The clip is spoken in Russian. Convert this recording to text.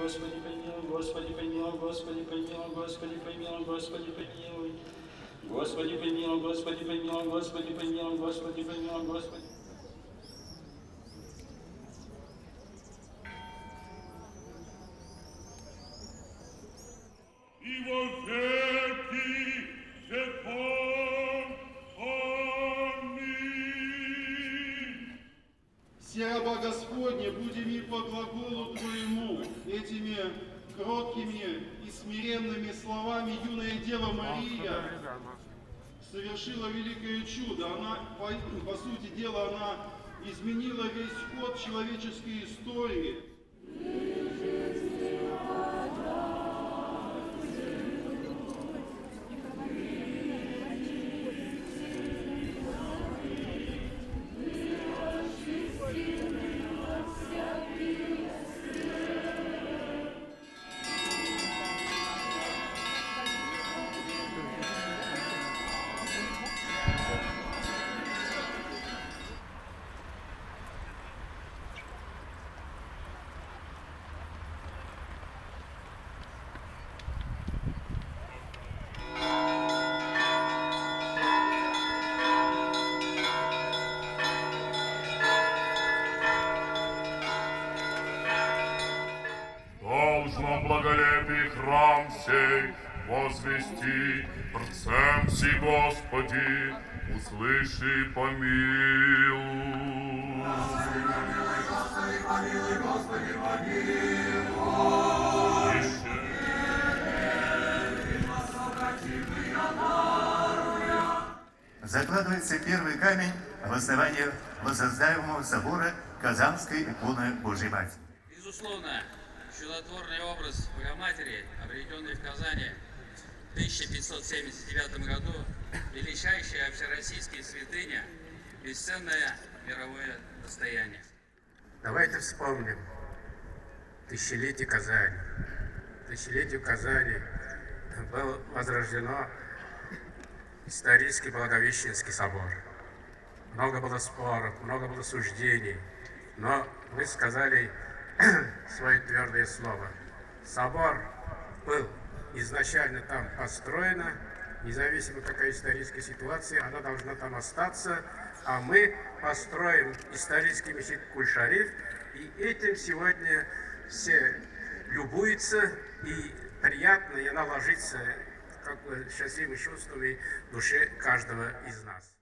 Господи помилуй, Господи помилуй, Господи помилуй, Господи помилуй, Господи помилуй. Господи помилуй, Господи помилуй, Господи помилуй, Господи помилуй, Господи. И во веки веков. Аминь. Все раба Господне, будем и по глаголу Твоему, этими кроткими и смиренными словами юная Дева Мария совершила великое чудо. Она, по сути дела, она изменила весь ход человеческой истории. Должно благолепий храм сей возвести, прцем си, Господи, услыши, помилуй. Господи, помилуй, Господи, помилуй, Господи, помилуй. Закладывается первый камень в основании воссоздаемого собора Казанской иконы Божьей Матери. Безусловно, чудотворный образ Богоматери, обретенный в Казани в 1579 году, величайшая общероссийская святыня, бесценное мировое достояние. Давайте вспомним тысячелетие Казани. Тысячелетию Казани был возрождено исторический Благовещенский собор. Много было споров, много было суждений, но мы сказали свое твердое слово. Собор был изначально там построено, независимо какая историческая ситуация, она должна там остаться, а мы построим исторический месчит Куль-Шариф, и этим сегодня все любуются, и приятно, и она ложится как бы счастливыми чувствами в душе каждого из нас.